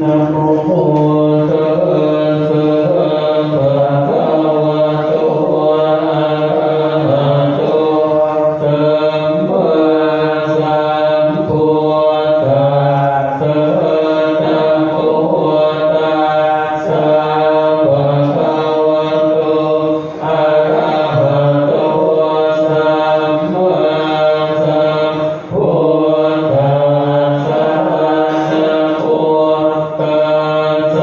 นะโมตัสสะภะคะวะโตอะระหะโตสัมมาสัมพุทธัสสะนะโมตัสสะภะคะวะโตอะระหะโตสัมมาสัมพุทธัสสะนะโมตัสสะ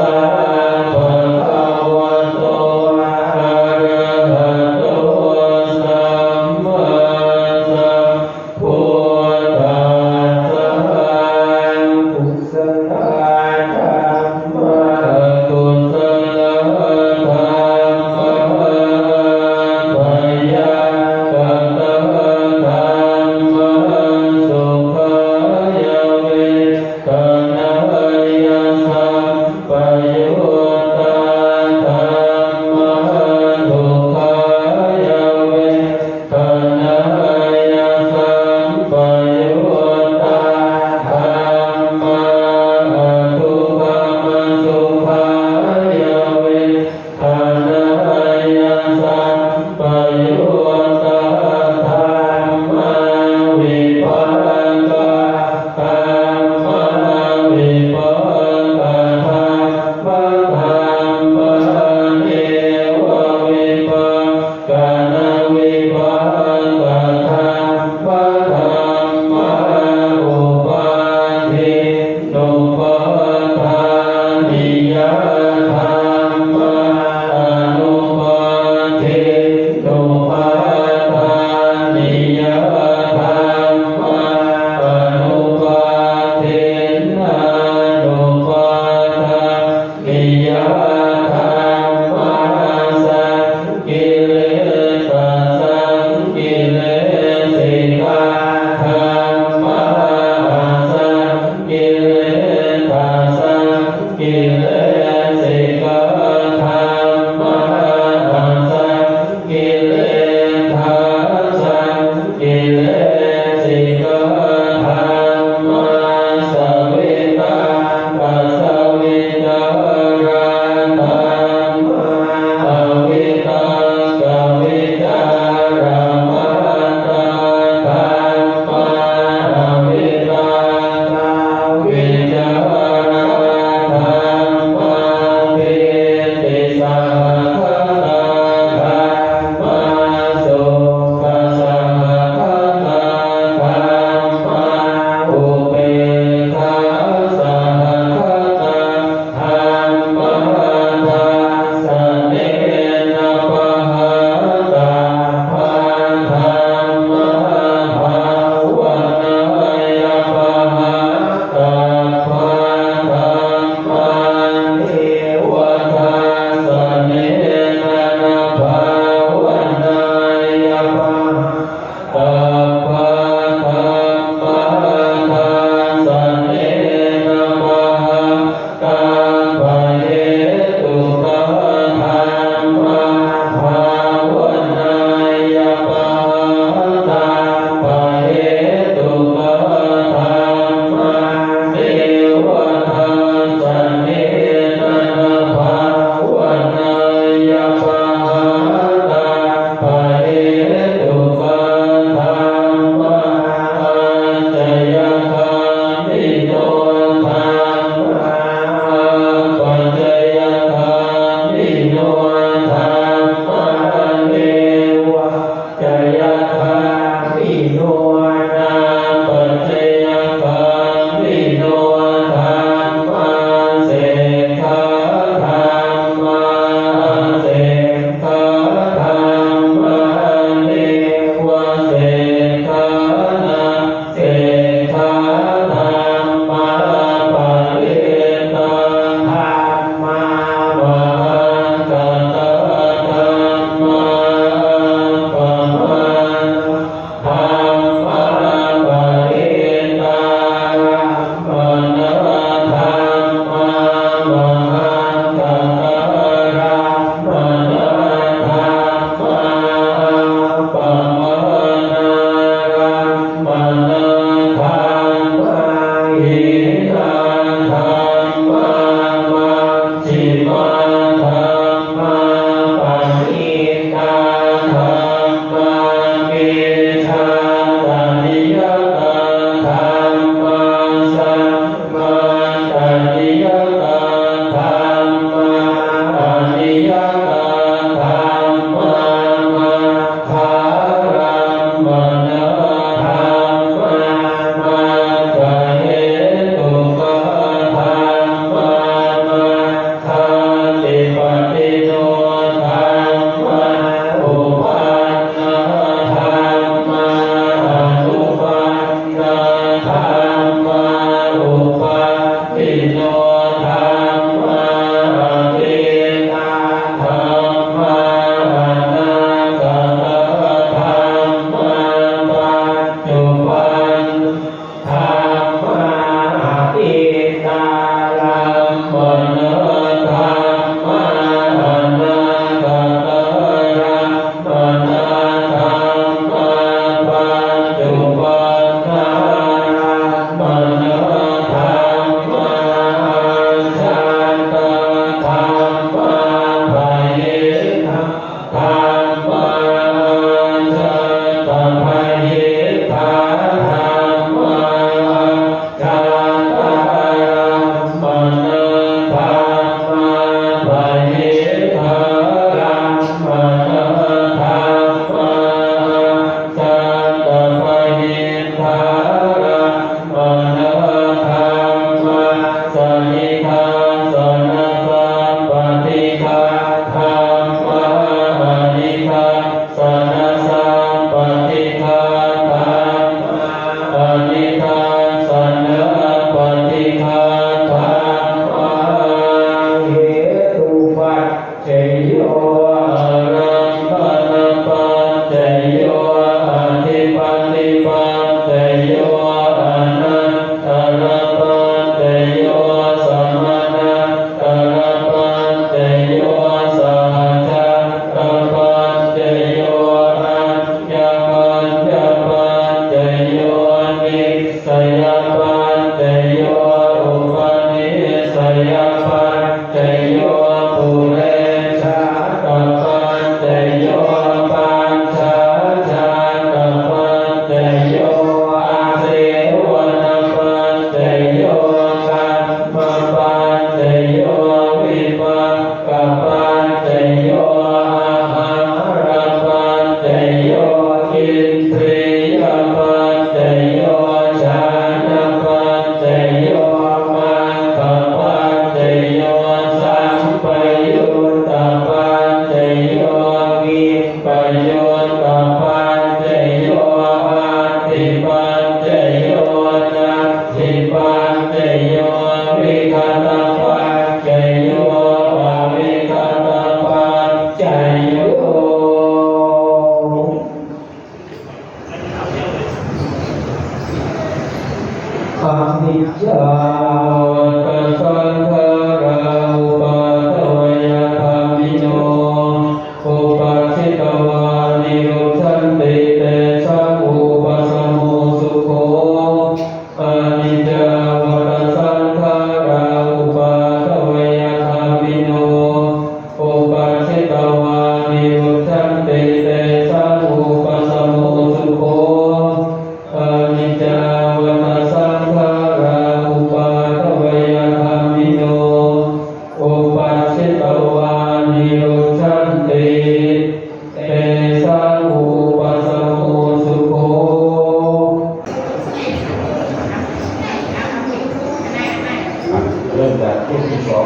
เริ่มจากรูปที่สอง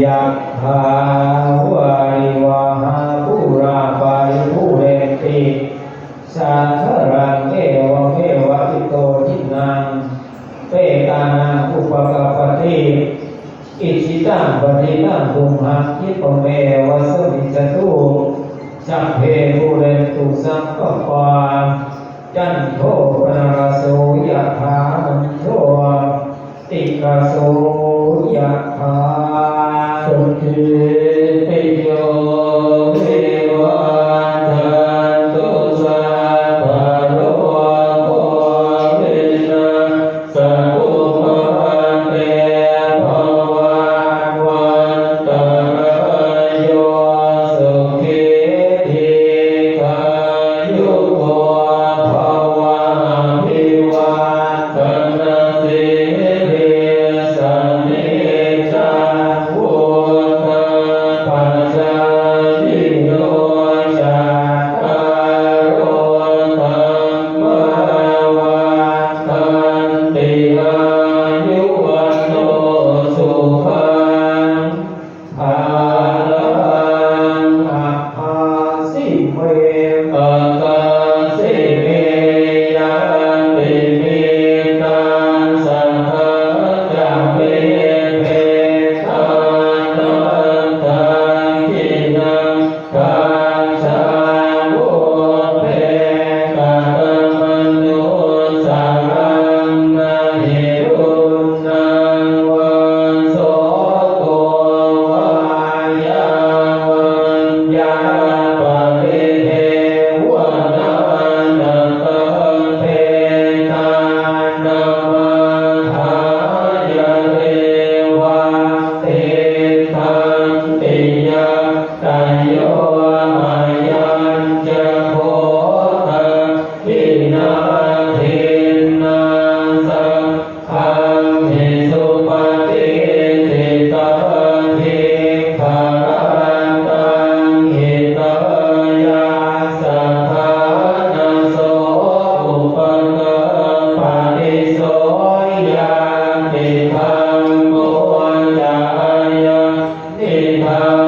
ยะถาวาริวหาปุราปาริปุเรนติสังขรังเอวเมวะอิโตทินังเปตานังอุปกปปติอิจิตังปฏิตังตุมหังคิปเมวะสมิจตุสัพเพปุเรนตุสังกปาจันโทปนรสโสยะถามันโทติกาโสยะถาสุขีติโยเทวาทันตุสัพพะโลกโควินาศอุปเตภวันวันตรายโยสุขีทีขายุโกภวะอภิวาทนาสิริสันนิจาวุฒาปัจจายิโนจัตตารโอธรรมวันตันติอายุวันโนสุขังภาลังอัปปาสิเวปัตตาสิเมยังติมิตังสัทธาจัมเปเภตันตันตังกินังกัจฉาวุเพกัตมนุสารังนาหิรุนังวันโสโตวายาวันยาปริเทวนานันตเพทานามาหายาเรวะเตทันติยะตายโยมายัญจะโพธาทินาเทนาสังฆังหิสุปฏิทิตาทิภารันตังหิตายาสัทธานาโสอุปกปาติโสยาติธรรมโมจายาติธรร